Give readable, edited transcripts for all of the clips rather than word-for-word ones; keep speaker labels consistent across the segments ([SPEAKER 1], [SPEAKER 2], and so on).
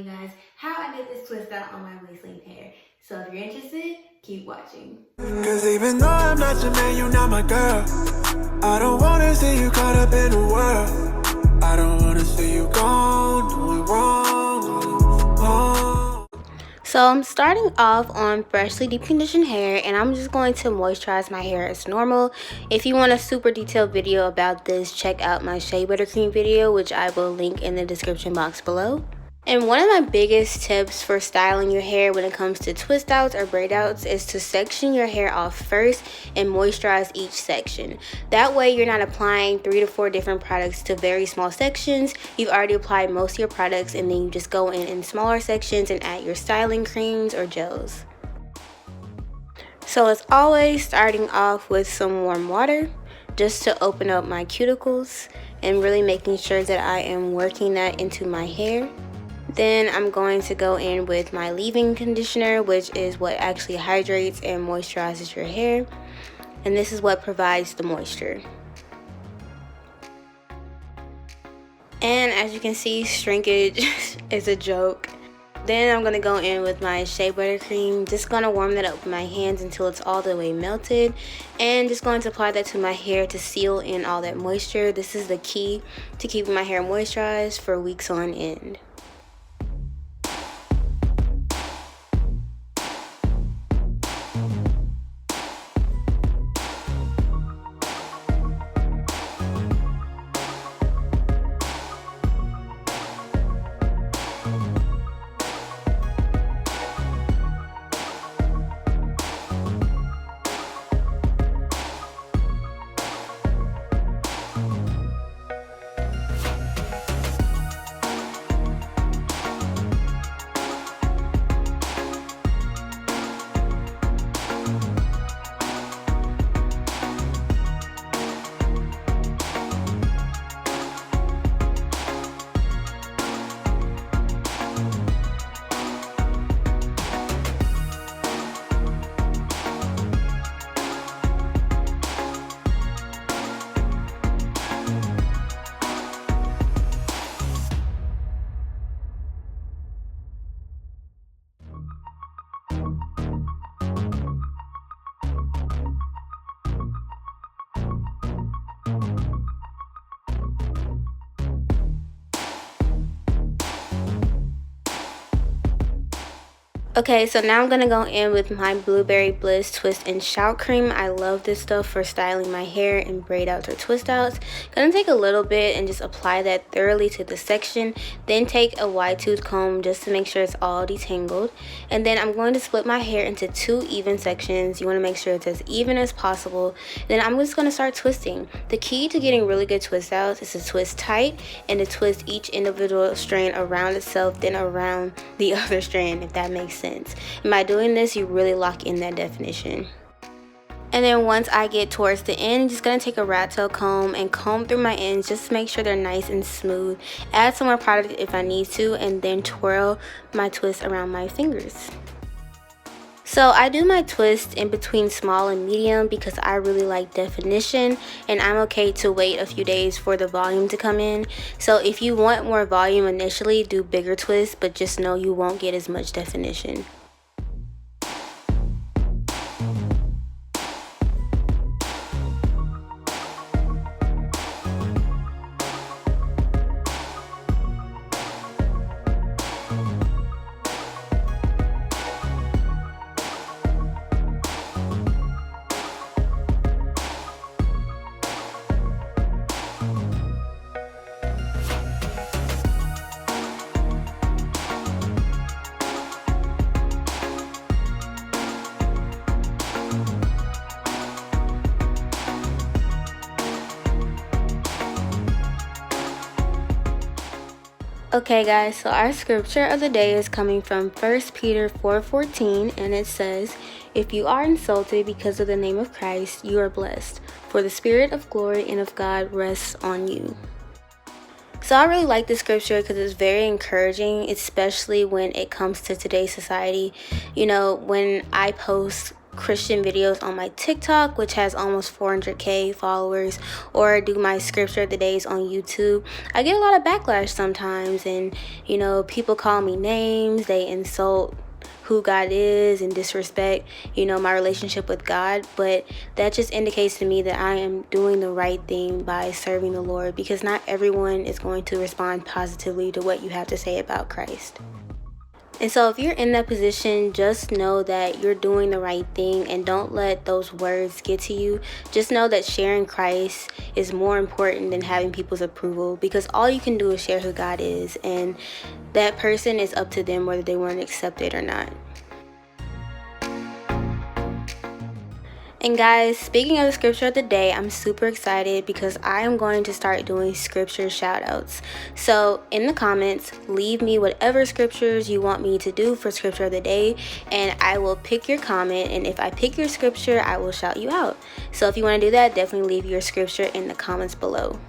[SPEAKER 1] guys how I did this twist out on my waist length hair. So if you're interested, keep watching.
[SPEAKER 2] Cause even though I'm not your man, you're not my girl. I don't wanna see you caught up in the world. I don't wanna see you gone, doing wrong.
[SPEAKER 1] So I'm starting off on freshly deep conditioned hair, and I'm just going to moisturize my hair as normal. If you want a super detailed video about this, check out my Shea Buttercream video, which I will link in the description box below. And one of my biggest tips for styling your hair when it comes to twist outs or braid outs is to section your hair off first and moisturize each section. That way you're not applying 3 to 4 different products to very small sections. You've already applied most of your products, and then you just go in smaller sections and add your styling creams or gels. So as always, starting off with some warm water just to open up my cuticles and really making sure that I am working that into my hair. Then I'm going to go in with my leave-in conditioner, which is what actually hydrates and moisturizes your hair. And this is what provides the moisture. And as you can see, shrinkage is a joke. Then I'm going to go in with my Shea Buttercream. Just going to warm that up with my hands until it's all the way melted. And just going to apply that to my hair to seal in all that moisture. This is the key to keeping my hair moisturized for weeks on end. Okay, so now I'm going to go in with my Blueberry Bliss Twist and Shout Cream. I love this stuff for styling my hair and braid outs or twist outs. Going to take a little bit and just apply that thoroughly to the section. Then take a wide tooth comb just to make sure it's all detangled. And then I'm going to split my hair into 2 even sections. You want to make sure it's as even as possible. Then I'm just going to start twisting. The key to getting really good twist outs is to twist tight and to twist each individual strand around itself, then around the other strand, if that makes sense. And by doing this, you really lock in that definition. And then once I get towards the end, I'm just going to take a rat tail comb and comb through my ends just to make sure they're nice and smooth. Add some more product if I need to, and then twirl my twist around my fingers. So I do my twist in between small and medium because I really like definition, and I'm okay to wait a few days for the volume to come in. So if you want more volume initially, do bigger twists, but just know you won't get as much definition. Okay guys, so our scripture of the day is coming from 1 Peter 4:14, and it says, "If you are insulted because of the name of Christ, you are blessed, for the Spirit of glory and of God rests on you." So I really like this scripture because it's very encouraging, especially when it comes to today's society. You know, when I post Christian videos on my TikTok, which has almost 400k followers, or do my scripture of the days on YouTube, I get a lot of backlash sometimes, and people call me names, they insult who God is and disrespect, my relationship with God. But that just indicates to me that I am doing the right thing by serving the Lord, because not everyone is going to respond positively to what you have to say about Christ. And so if you're in that position, just know that you're doing the right thing, and don't let those words get to you. Just know that sharing Christ is more important than having people's approval, because all you can do is share who God is, and that person is up to them whether they want to accept it or not. And guys, speaking of the scripture of the day, I'm super excited because I am going to start doing scripture shoutouts. So in the comments, leave me whatever scriptures you want me to do for scripture of the day, and I will pick your comment, and if I pick your scripture, I will shout you out. So if you want to do that, definitely leave your scripture in the comments below.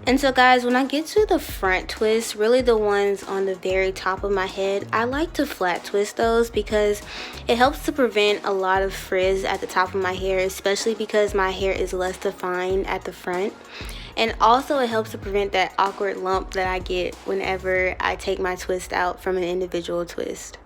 [SPEAKER 1] And so guys, when I get to the front twist, really the ones on the very top of my head, I like to flat twist those because it helps to prevent a lot of frizz at the top of my hair, especially because my hair is less defined at the front. And also it helps to prevent that awkward lump that I get whenever I take my twist out from an individual twist.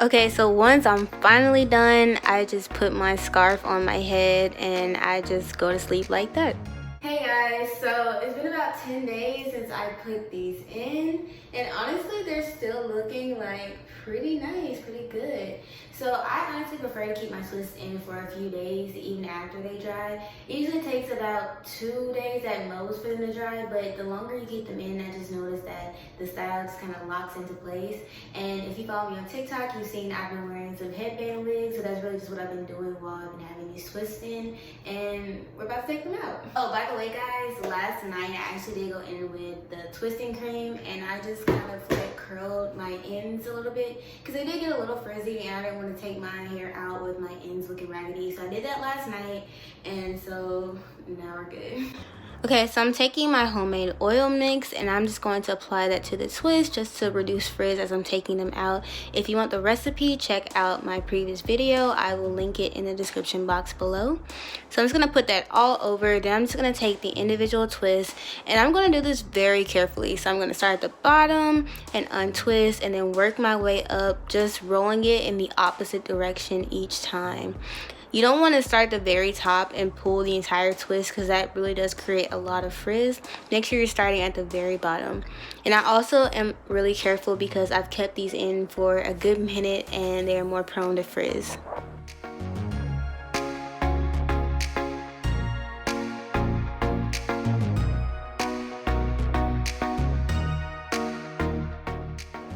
[SPEAKER 1] Okay, so once I'm finally done, I just put my scarf on my head and I just go to sleep like that. Hey guys, so it's been about 10 days since I put these in, and honestly they're still looking like pretty nice, pretty good. So I honestly prefer to keep my twists in for a few days even after they dry. It usually takes about 2 days at most for them to dry, but the longer you keep them in, I just noticed that the style just kind of locks into place. And if you follow me on TikTok, you've seen I've been wearing some headband wigs, so that's really just what I've been doing while I've been having these twists in, and we're about to take them out. Oh, by the way guys, last night I actually did go in with the twisting cream, and I just kind of like curled my ends a little bit because they did get a little frizzy and I didn't want to take my hair out with my ends looking raggedy. So I did that last night, and so now we're good. Okay, so I'm taking my homemade oil mix and I'm just going to apply that to the twist just to reduce frizz as I'm taking them out. If you want the recipe, check out my previous video. I will link it in the description box below. So I'm just going to put that all over. Then I'm just going to take the individual twists, and I'm going to do this very carefully. So I'm going to start at the bottom and untwist and then work my way up, just rolling it in the opposite direction each time. You don't want to start at the very top and pull the entire twist because that really does create a lot of frizz. Make sure you're starting at the very bottom. And I also am really careful because I've kept these in for a good minute and they're more prone to frizz.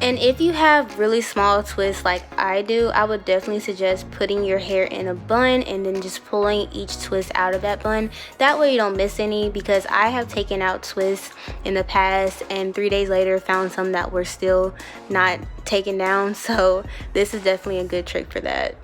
[SPEAKER 1] And if you have really small twists like I do, I would definitely suggest putting your hair in a bun and then just pulling each twist out of that bun. That way you don't miss any, because I have taken out twists in the past and 3 days later found some that were still not taken down. So this is definitely a good trick for that.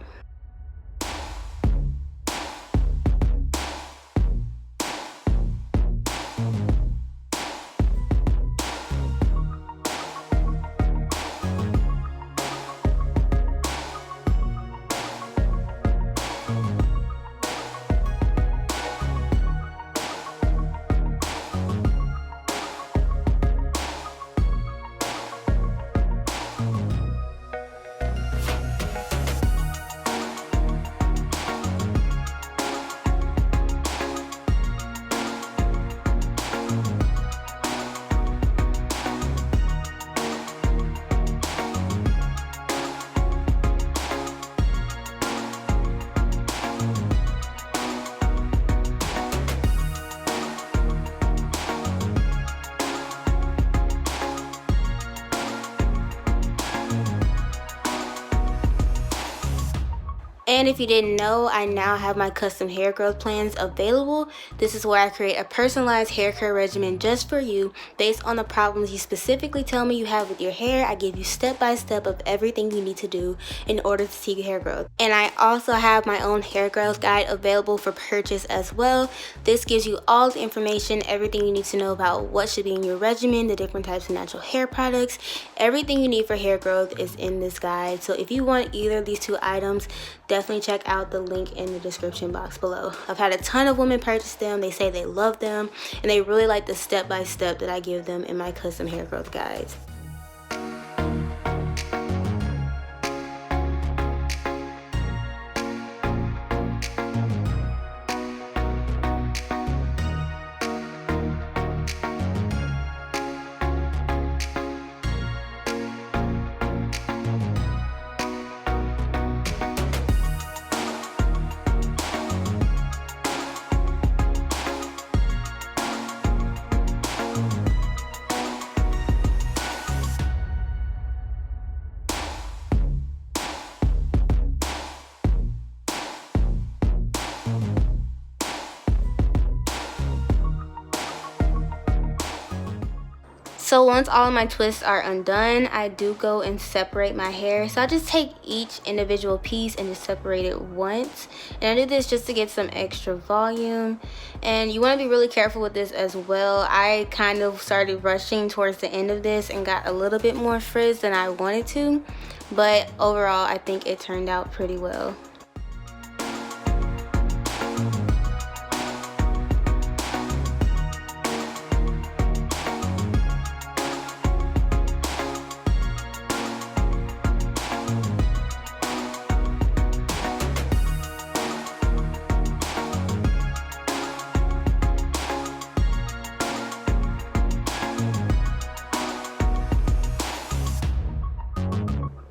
[SPEAKER 1] And if you didn't know, I now have my custom hair growth plans available. This is where I create a personalized hair care regimen just for you based on the problems you specifically tell me you have with your hair. I give you step by step of everything you need to do in order to see hair growth. And I also have my own hair growth guide available for purchase as well. This gives you all the information, everything you need to know about what should be in your regimen, the different types of natural hair products. Everything you need for hair growth is in this guide. So if you want either of these two items, definitely check out the link in the description box below. I've had a ton of women purchase them. They say they love them and they really like the step-by-step that I give them in my custom hair growth guides. So once all of my twists are undone, I do go and separate my hair. So I just take each individual piece and just separate it once. And I do this just to get some extra volume. And you want to be really careful with this as well. I kind of started rushing towards the end of this and got a little bit more frizz than I wanted to. But overall, I think it turned out pretty well.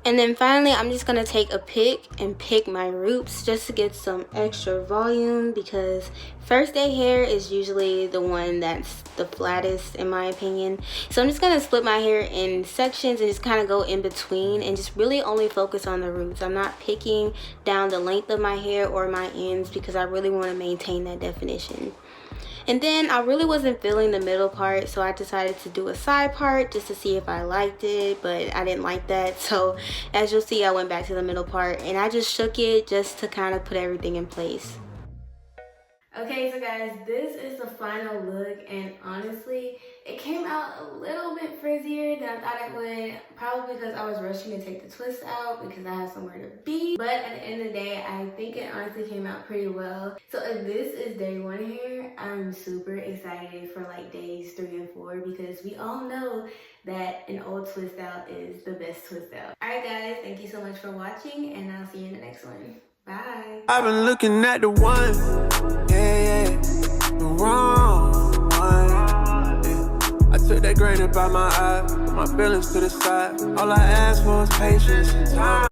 [SPEAKER 1] And then finally, I'm just going to take a pick and pick my roots just to get some extra volume, because first day hair is usually the one that's the flattest in my opinion. So I'm just going to split my hair in sections and just kind of go in between and just really only focus on the roots. I'm not picking down the length of my hair or my ends because I really want to maintain that definition. And then I really wasn't feeling the middle part, so I decided to do a side part just to see if I liked it, but I didn't like that. So as you'll see, I went back to the middle part and I just shook it just to kind of put everything in place. Okay, so guys, this is the final look, and honestly, it came out a little bit frizzier than I thought it would, probably because I was rushing to take the twist out because I have somewhere to be. But at the end of the day, I think it honestly came out pretty well. So if this is day 1 hair, I'm super excited for like days 3 and 4, because we all know that an old twist out is the best twist out. Alright guys, thank you so much for watching, and I'll see you in the next one. Bye.
[SPEAKER 2] I've been looking at the one, yeah, the wrong one. Yeah. I took that grain up out my eye, put my feelings to the side. All I asked for was patience and time.